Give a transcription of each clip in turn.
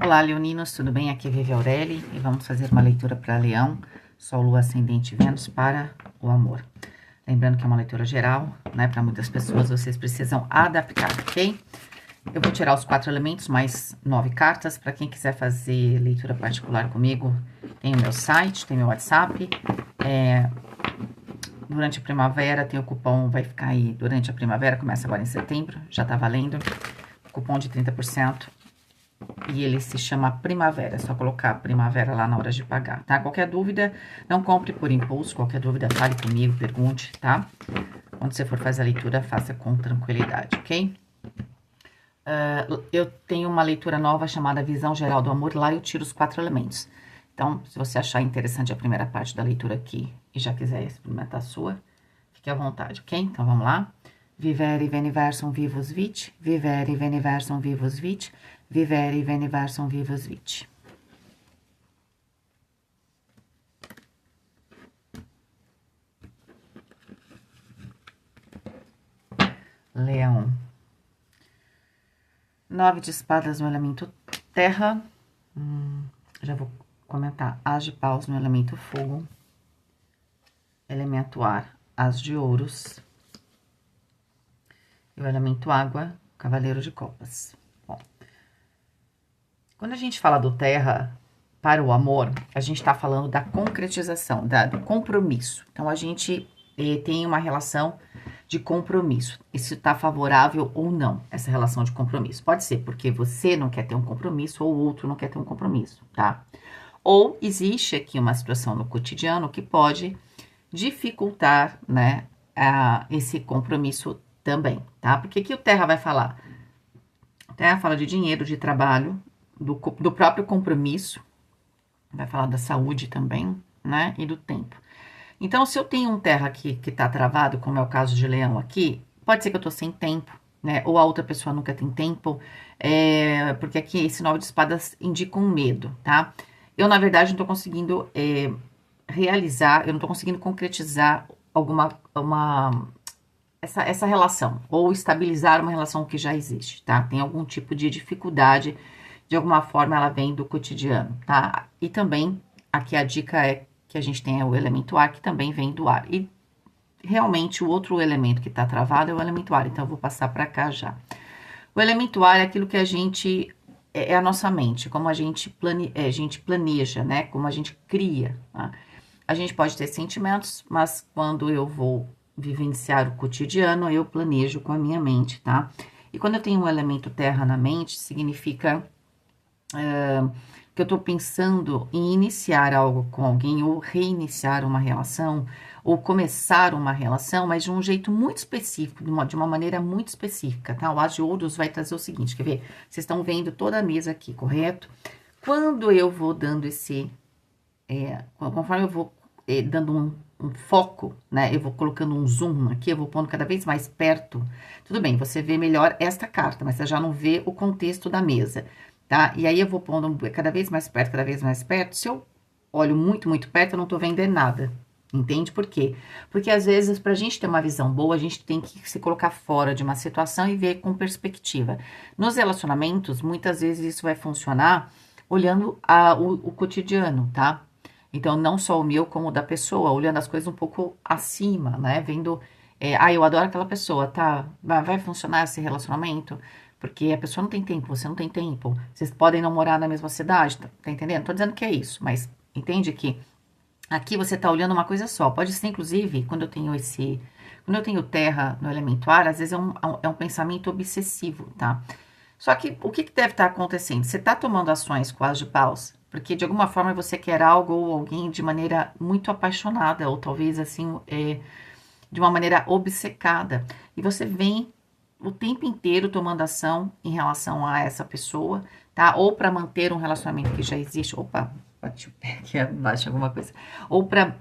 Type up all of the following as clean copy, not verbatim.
Olá, leoninos, tudo bem? Aqui é Vivi Aureli e vamos fazer uma leitura para Leão, Sol, Lua, Ascendente e Vênus para o amor. Lembrando que é uma leitura geral, né? Para muitas pessoas vocês precisam adaptar, ok? Eu vou tirar os 4 elementos, mais 9 cartas. Para quem quiser fazer leitura particular comigo, tem o meu site, tem o meu WhatsApp. Durante a primavera tem o cupom, vai ficar aí durante a primavera, começa agora em setembro, já tá valendo. Cupom de 30%. E ele se chama Primavera, é só colocar Primavera lá na hora de pagar, tá? Qualquer dúvida, não compre por impulso, qualquer dúvida, fale comigo, pergunte, tá? Quando você for fazer a leitura, faça com tranquilidade, ok? Eu tenho uma leitura nova chamada Visão Geral do Amor, lá eu tiro os 4 elementos. Então, se você achar interessante a primeira parte da leitura aqui e já quiser experimentar a sua, fique à vontade, ok? Então, vamos lá. Vivere veniversum vivus vit, vivere veniversum vivus vit, vivere veniversum vivus vit. Leão. 9 de espadas no elemento terra. Já vou comentar. As de paus no elemento fogo. Elemento ar, as de ouros. E o elemento água, cavaleiro de copas. Bom, quando a gente fala do terra para o amor, a gente está falando da concretização, do compromisso. Então, a gente tem uma relação de compromisso. Isso está favorável ou não, essa relação de compromisso. Pode ser porque você não quer ter um compromisso ou o outro não quer ter um compromisso, tá? Ou existe aqui uma situação no cotidiano que pode dificultar, né, esse compromisso também, tá? Porque aqui o terra vai falar? O terra fala de dinheiro, de trabalho, do próprio compromisso, vai falar da saúde também, né, e do tempo. Então, se eu tenho um terra aqui que tá travado, como é o caso de leão aqui, pode ser que eu tô sem tempo, né, ou a outra pessoa nunca tem tempo, porque aqui esse 9 de espadas indica um medo, tá? Eu, na verdade, não tô conseguindo realizar, eu não tô conseguindo concretizar essa relação, ou estabilizar uma relação que já existe, tá? Tem algum tipo de dificuldade, de alguma forma ela vem do cotidiano, tá? E também, aqui a dica é que a gente tem o elemento ar, que também vem do ar. E realmente o outro elemento que tá travado é o elemento ar, então eu vou passar para cá já. O elemento ar é aquilo que a gente, é a nossa mente, como a gente planeja, né? Como a gente cria, tá? A gente pode ter sentimentos, mas quando eu vou vivenciar o cotidiano, eu planejo com a minha mente, tá? E quando eu tenho um elemento terra na mente, significa que eu tô pensando em iniciar algo com alguém, ou reiniciar uma relação, ou começar uma relação, mas de um jeito muito específico, de uma maneira muito específica, tá? O As de Ouros vai trazer o seguinte, quer ver? Vocês estão vendo toda a mesa aqui, correto? Quando eu vou dando conforme eu vou dando um foco, né? Eu vou colocando um zoom aqui, eu vou pondo cada vez mais perto. Tudo bem, você vê melhor esta carta, mas você já não vê o contexto da mesa, tá? E aí eu vou pondo cada vez mais perto, cada vez mais perto. Se eu olho muito, muito perto, eu não tô vendo nada. Entende por quê? Porque às vezes, pra gente ter uma visão boa, a gente tem que se colocar fora de uma situação e ver com perspectiva. Nos relacionamentos, muitas vezes isso vai funcionar olhando o cotidiano, tá? Então, não só o meu, como o da pessoa, olhando as coisas um pouco acima, né? Vendo, eu adoro aquela pessoa, tá? Vai funcionar esse relacionamento? Porque a pessoa não tem tempo, você não tem tempo. Vocês podem não morar na mesma cidade, tá entendendo? Tô dizendo que é isso, mas entende que aqui você tá olhando uma coisa só. Pode ser, inclusive, quando eu tenho terra no elemento ar, às vezes é um pensamento obsessivo, tá? Só que o que deve estar acontecendo? Você está tomando ações com as de paus, porque de alguma forma você quer algo ou alguém de maneira muito apaixonada, ou talvez assim, de uma maneira obcecada. E você vem o tempo inteiro tomando ação em relação a essa pessoa, tá? Ou para manter um relacionamento que já existe. Opa, bati o pé aqui abaixo, alguma coisa. Ou para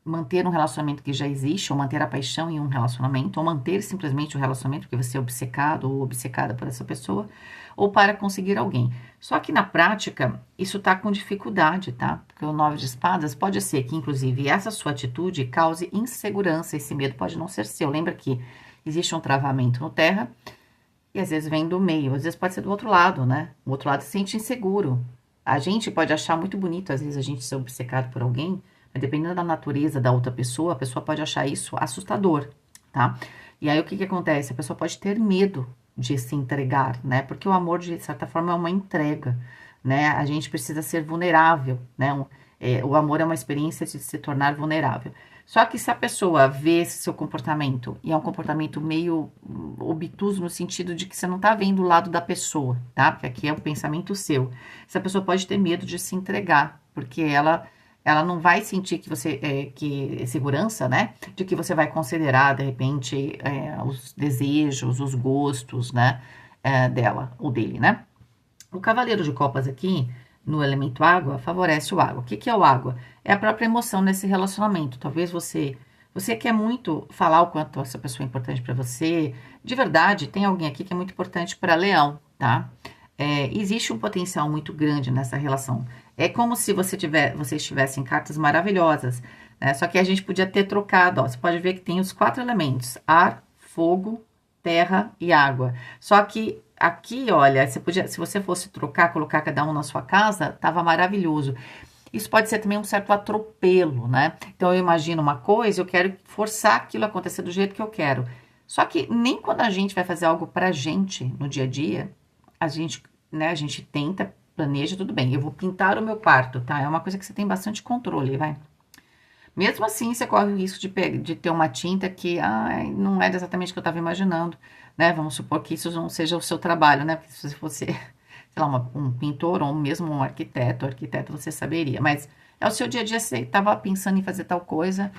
manter um relacionamento que já existe, ou manter a paixão em um relacionamento, ou manter simplesmente o relacionamento porque você é obcecado ou obcecada por essa pessoa, ou para conseguir alguém. Só que na prática, isso tá com dificuldade, tá? Porque o 9 de espadas pode ser que, inclusive, essa sua atitude cause insegurança, esse medo pode não ser seu. Lembra que existe um travamento no terra, E às vezes vem do meio, às vezes pode ser do outro lado, né? O outro lado se sente inseguro. A gente pode achar muito bonito, às vezes, a gente ser obcecado por alguém, mas dependendo da natureza da outra pessoa, a pessoa pode achar isso assustador, tá? E aí o que que acontece? A pessoa pode ter medo de se entregar, né? Porque o amor, de certa forma, é uma entrega, né? A gente precisa ser vulnerável, né? O amor é uma experiência de se tornar vulnerável. Só que se a pessoa vê esse seu comportamento e é um comportamento meio obtuso no sentido de que você não tá vendo o lado da pessoa, tá? Porque aqui é o pensamento seu. Essa pessoa pode ter medo de se entregar, porque ela não vai sentir que você que segurança, né? De que você vai considerar de repente os desejos, os gostos, né? Dela ou dele, né? O cavaleiro de copas aqui, no elemento água, favorece o água. O que que é o água? É a própria emoção nesse relacionamento. Talvez você quer muito falar o quanto essa pessoa é importante para você. De verdade, tem alguém aqui que é muito importante para Leão, tá? Existe um potencial muito grande nessa relação. É como se vocês tivessem cartas maravilhosas, né? Só que a gente podia ter trocado, ó. Você pode ver que tem os 4 elementos: ar, fogo, terra e água. Só que aqui, olha, você podia, se você fosse trocar, colocar cada um na sua casa, tava maravilhoso. Isso pode ser também um certo atropelo, né? Então eu imagino uma coisa, eu quero forçar aquilo a acontecer do jeito que eu quero. Só que nem quando a gente vai fazer algo pra gente no dia a dia, a gente, né, a gente tenta, planeja, tudo bem. Eu vou pintar o meu quarto, tá? É uma coisa que você tem bastante controle, vai. Mesmo assim, você corre o risco de ter uma tinta que não era exatamente o que eu estava imaginando, né? Vamos supor que isso não seja o seu trabalho, né? Porque se você fosse, sei lá, um pintor ou mesmo um arquiteto, você saberia. Mas é o seu dia a dia, você estava pensando em fazer tal coisa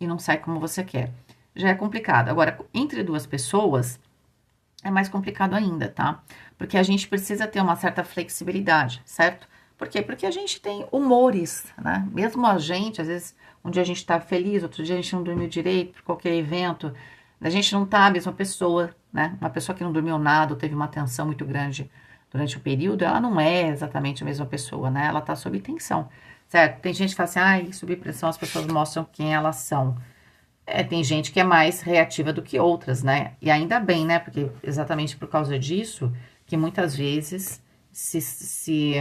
e não sai como você quer. Já é complicado. Agora, entre duas pessoas, é mais complicado ainda, tá? Porque a gente precisa ter uma certa flexibilidade, certo? Por quê? Porque a gente tem humores, né? Mesmo a gente, às vezes, um dia a gente tá feliz, outro dia a gente não dormiu direito por qualquer evento, a gente não tá a mesma pessoa, né? Uma pessoa que não dormiu nada ou teve uma tensão muito grande durante o período, ela não é exatamente a mesma pessoa, né? Ela tá sob tensão, certo? Tem gente que fala assim, sob pressão as pessoas mostram quem elas são. Tem gente que é mais reativa do que outras, né? E ainda bem, né? Porque exatamente por causa disso, que muitas vezes se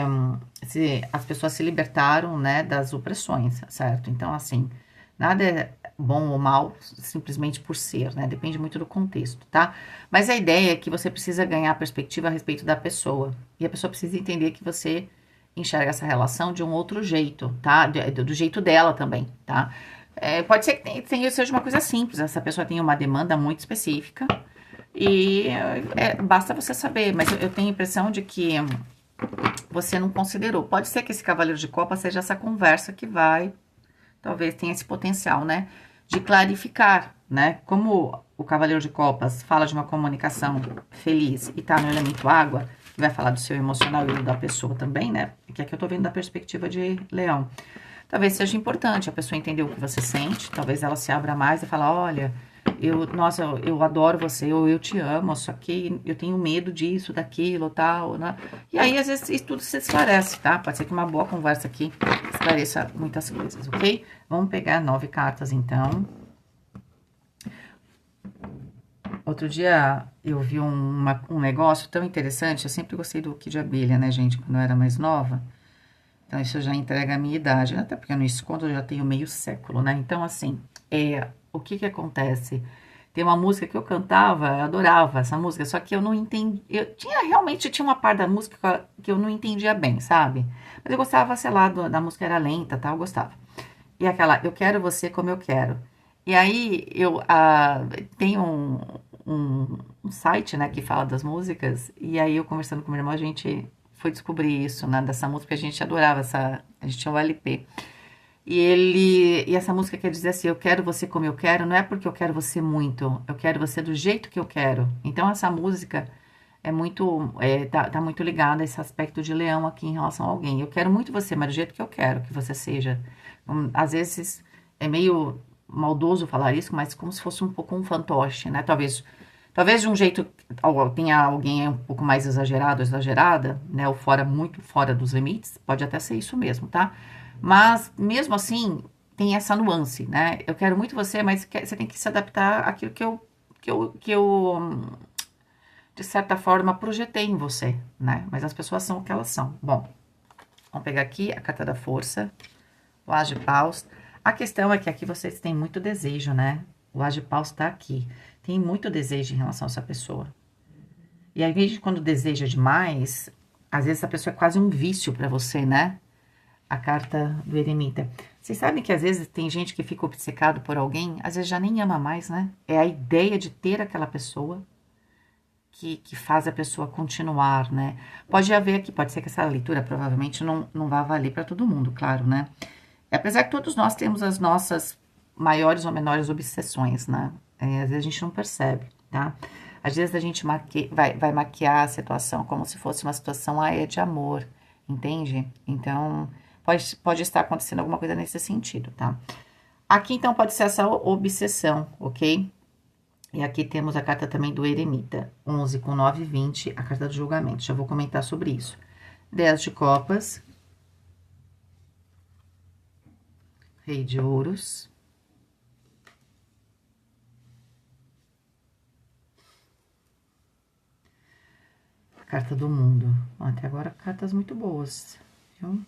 as pessoas se libertaram, né, das opressões, certo? Então, assim, nada é bom ou mal simplesmente por ser, né? Depende muito do contexto, tá? Mas a ideia é que você precisa ganhar perspectiva a respeito da pessoa. E a pessoa precisa entender que você enxerga essa relação de um outro jeito, tá? Do jeito dela também, tá? Pode ser que seja uma coisa simples, essa pessoa tem uma demanda muito específica e basta você saber, mas eu tenho a impressão de que você não considerou. Pode ser que esse cavaleiro de copa seja essa conversa que vai, talvez tenha esse potencial, né, de clarificar, né, como o cavaleiro de copas fala de uma comunicação feliz e tá no elemento água, vai falar do seu emocional e da pessoa também, né, que aqui eu tô vendo da perspectiva de leão. Talvez seja importante a pessoa entender o que você sente, talvez ela se abra mais e fala, olha, nossa, eu adoro você, ou eu te amo, só que eu tenho medo disso, daquilo, tal, né? E aí, às vezes, isso tudo se esclarece, tá? Pode ser que uma boa conversa aqui esclareça muitas coisas, ok? Vamos pegar 9 cartas, então. Outro dia, eu vi um negócio tão interessante, eu sempre gostei do Kid de abelha, né, gente, quando eu era mais nova. Então, isso já entrega a minha idade, até porque eu não escondo, eu já tenho meio século, né? Então, assim, o que que acontece? Tem uma música que eu cantava, eu adorava essa música, só que eu não entendi. Realmente tinha uma parte da música que eu não entendia bem, sabe? Mas eu gostava, sei lá, da música era lenta, tá? Eu gostava. E aquela, eu quero você como eu quero. E aí, tem um site, né, que fala das músicas, e aí eu conversando com minha irmã, a gente foi descobrir isso, né, dessa música, a gente adorava a gente tinha o LP. E essa música quer dizer assim, eu quero você como eu quero, não é porque eu quero você muito, eu quero você do jeito que eu quero. Então essa música tá muito ligada a esse aspecto de leão aqui em relação a alguém. Eu quero muito você, mas do jeito que eu quero que você seja. Às vezes é meio maldoso falar isso, mas como se fosse um pouco um fantoche, né? Talvez de um jeito, tenha alguém um pouco mais exagerado, exagerada, né? Ou muito fora dos limites, pode até ser isso mesmo, tá? Mas, mesmo assim, tem essa nuance, né? Eu quero muito você, mas você tem que se adaptar àquilo que eu de certa forma, projetei em você, né? Mas as pessoas são o que elas são. Bom, vamos pegar aqui a carta da força, o As de Paus. A questão é que aqui vocês têm muito desejo, né? O As de Paus tá aqui. Tem muito desejo em relação a essa pessoa. E aí, de quando deseja demais, às vezes essa pessoa é quase um vício pra você, né? A carta do eremita. Vocês sabem que às vezes tem gente que fica obcecado por alguém, às vezes já nem ama mais, né? É a ideia de ter aquela pessoa que faz a pessoa continuar, né? Pode haver aqui, pode ser que essa leitura provavelmente não vá valer para todo mundo, claro, né? Apesar que todos nós temos as nossas maiores ou menores obsessões, né? Às vezes a gente não percebe, tá? Às vezes a gente vai maquiar a situação como se fosse uma situação de amor, entende? Então, pode estar acontecendo alguma coisa nesse sentido, tá? Aqui, então, pode ser essa obsessão, ok? E aqui temos a carta também do eremita, 11 com 9, 20, a carta do julgamento. Já vou comentar sobre isso. 10 de copas. Rei de ouros. Carta do mundo. Até agora, cartas muito boas, viu?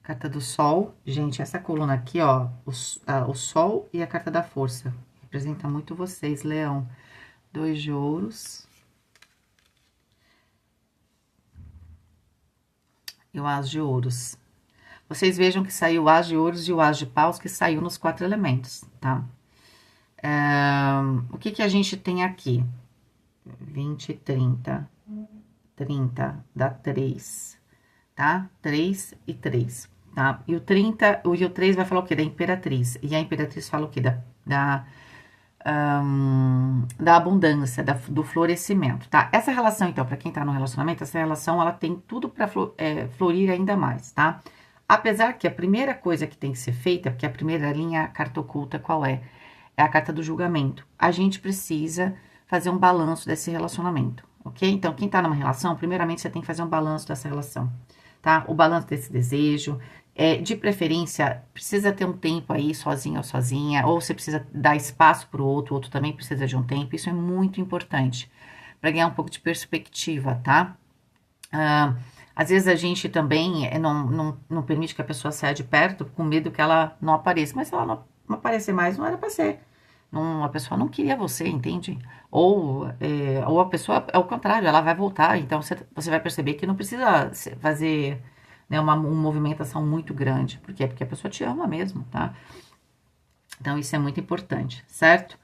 Carta do sol. Gente, essa coluna aqui, ó, o sol e a carta da força. Representa muito vocês, leão. 2 de ouros. E o as de ouros. Vocês vejam que saiu o as de ouros e o as de paus, que saiu nos 4 elementos, tá? O que a gente tem aqui? 20, 30. 30 dá 3, tá? 3 e 3, tá? E o 30, e o 3 vai falar o quê? Da imperatriz. E a imperatriz fala o quê? Da abundância, do florescimento, tá? Essa relação, então, para quem tá no relacionamento, essa relação, ela tem tudo para florir ainda mais, tá? Apesar que a primeira coisa que tem que ser feita, porque a primeira linha, a carta oculta, qual é? É a carta do julgamento. A gente precisa fazer um balanço desse relacionamento, ok? Então, quem tá numa relação, primeiramente, você tem que fazer um balanço dessa relação, tá? O balanço desse desejo, de preferência, precisa ter um tempo aí, sozinho ou sozinha, ou você precisa dar espaço pro outro, o outro também precisa de um tempo, isso é muito importante, para ganhar um pouco de perspectiva, tá? Às vezes a gente também não permite que a pessoa saia de perto, com medo que ela não apareça, mas se ela não aparecer mais, não era pra ser. Não, a pessoa não queria você, entende? Ou a pessoa, ao contrário, ela vai voltar. Então, você vai perceber que não precisa fazer, né, uma movimentação muito grande. Por quê? Porque a pessoa te ama mesmo, tá? Então, isso é muito importante, certo?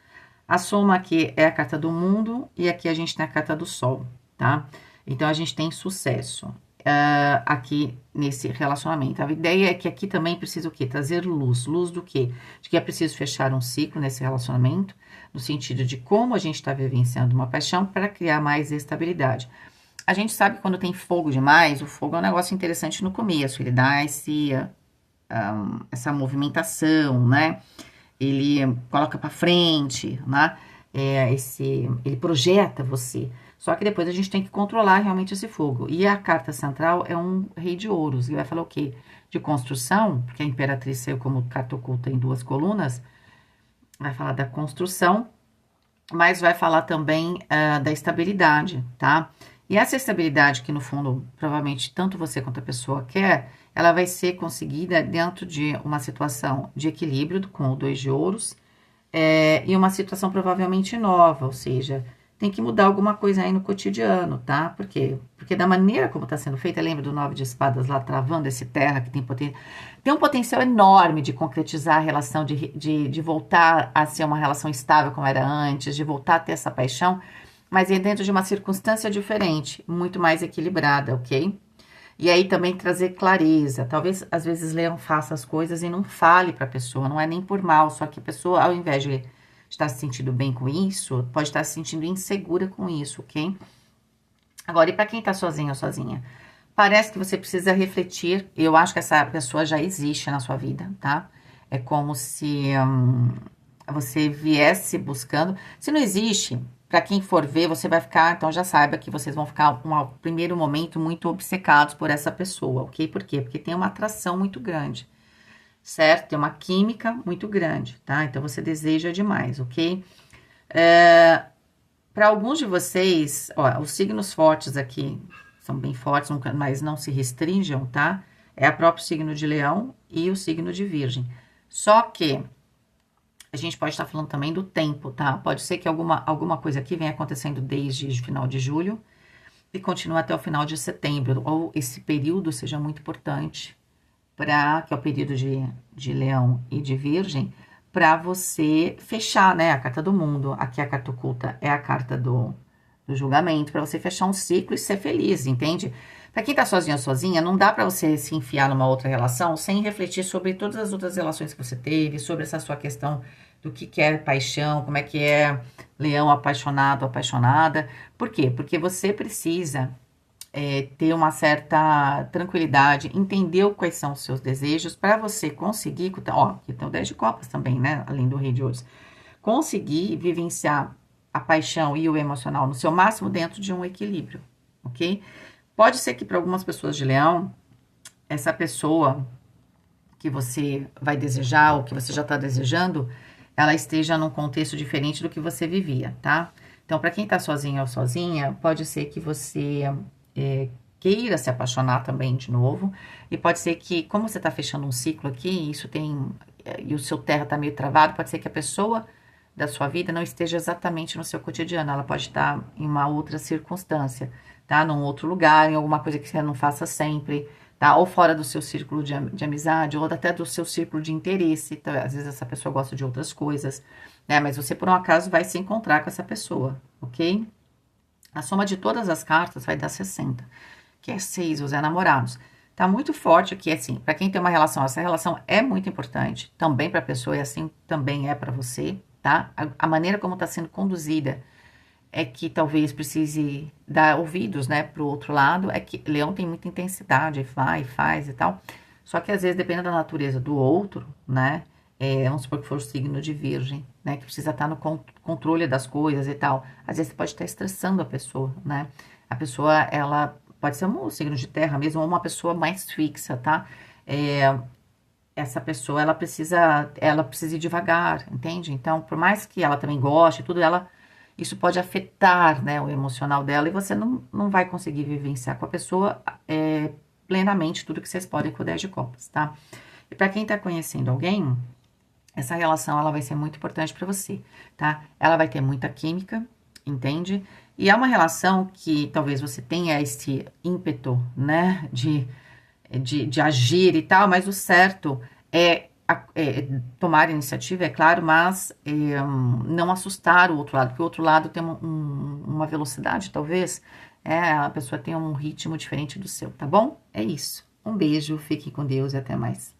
A soma aqui é a carta do mundo e aqui a gente tem a carta do sol, tá? Então, a gente tem sucesso aqui nesse relacionamento. A ideia é que aqui também precisa o quê? Trazer luz. Luz do quê? De que é preciso fechar um ciclo nesse relacionamento, no sentido de como a gente está vivenciando uma paixão para criar mais estabilidade. A gente sabe que quando tem fogo demais, o fogo é um negócio interessante no começo, ele dá essa movimentação, né? Ele coloca para frente, né? Ele projeta você. Só que depois a gente tem que controlar realmente esse fogo. E a carta central é um rei de ouros. E vai falar o quê? De construção, porque a imperatriz saiu como carta oculta em 2 colunas. Vai falar da construção, mas vai falar também da estabilidade, tá? E essa estabilidade que, no fundo, provavelmente tanto você quanto a pessoa quer, ela vai ser conseguida dentro de uma situação de equilíbrio com o 2 de ouros e uma situação provavelmente nova, ou seja, tem que mudar alguma coisa aí no cotidiano, tá? Por quê? Porque da maneira como está sendo feita, lembra do 9 de espadas lá travando esse terra que tem um potencial enorme de concretizar a relação, de voltar a ser uma relação estável como era antes, de voltar a ter essa paixão, mas é dentro de uma circunstância diferente, muito mais equilibrada, ok? E aí também trazer clareza. Talvez, às vezes, Leão faça as coisas e não fale para a pessoa, não é nem por mal, só que a pessoa, ao invés de estar se sentindo bem com isso, pode estar se sentindo insegura com isso, ok? Agora, e para quem tá sozinho ou sozinha? Parece que você precisa refletir, eu acho que essa pessoa já existe na sua vida, tá? É como se você viesse buscando. Se não existe, para quem for ver, você vai ficar, então já saiba que vocês vão ficar um primeiro momento muito obcecados por essa pessoa, ok? Por quê? Porque tem uma atração muito grande, certo? Tem uma química muito grande, tá? Então você deseja demais, ok? Para alguns de vocês, ó, os signos fortes aqui são bem fortes, mas não se restringam, tá? É o próprio signo de Leão e o signo de Virgem. Só que a gente pode estar falando também do tempo, tá? Pode ser que alguma coisa aqui venha acontecendo desde o final de julho e continue até o final de setembro, ou esse período seja muito importante para que é o período de Leão e de Virgem, para você fechar, né, a carta do mundo. Aqui a carta oculta é a carta do julgamento, para você fechar um ciclo e ser feliz, entende? Para quem tá sozinho ou sozinha, não dá para você se enfiar numa outra relação sem refletir sobre todas as outras relações que você teve, sobre essa sua questão do que é paixão, como é que é leão apaixonado, apaixonada. Por quê? Porque você precisa ter uma certa tranquilidade, entender quais são os seus desejos, para você conseguir, ó, aqui tem o 10 de copas também, né, além do rei de ouros, conseguir vivenciar a paixão e o emocional no seu máximo dentro de um equilíbrio, ok? Pode ser que para algumas pessoas de leão, essa pessoa que você vai desejar ou que você já está desejando, ela esteja num contexto diferente do que você vivia, tá? Então, para quem tá sozinho ou sozinha, pode ser que você queira se apaixonar também de novo, e pode ser que, como você tá fechando um ciclo aqui, isso tem, e o seu terra tá meio travado, pode ser que a pessoa da sua vida não esteja exatamente no seu cotidiano, ela pode estar em uma outra circunstância, tá? Num outro lugar, em alguma coisa que você não faça sempre, tá? Ou fora do seu círculo de amizade, ou até do seu círculo de interesse, tá? Às vezes essa pessoa gosta de outras coisas, né? Mas você, por um acaso, vai se encontrar com essa pessoa, ok? A soma de todas as cartas vai dar 60, que é 6, os namorados. Tá muito forte aqui, assim, para quem tem uma relação, essa relação é muito importante, também para a pessoa e assim também é para você, tá? A maneira como está sendo conduzida é que talvez precise dar ouvidos, né, pro outro lado. É que Leão tem muita intensidade, vai, faz e tal. Só que às vezes, dependendo da natureza do outro, né, vamos supor que for o signo de Virgem, né, que precisa estar no controle das coisas e tal. Às vezes você pode estar estressando a pessoa, né? A pessoa, ela pode ser um signo de terra mesmo, ou uma pessoa mais fixa, tá? Essa pessoa, ela precisa ir devagar, entende? Então, por mais que ela também goste, tudo, isso pode afetar, né, o emocional dela, e você não vai conseguir vivenciar com a pessoa plenamente tudo que vocês podem com o 10 de copas, tá? E para quem tá conhecendo alguém, essa relação, ela vai ser muito importante para você, tá? Ela vai ter muita química, entende? E é uma relação que talvez você tenha esse ímpeto, né, de agir e tal, mas o certo é tomar iniciativa, é claro, mas não assustar o outro lado, porque o outro lado tem uma velocidade, talvez, a pessoa tem um ritmo diferente do seu, tá bom? É isso. Um beijo, fiquem com Deus e até mais.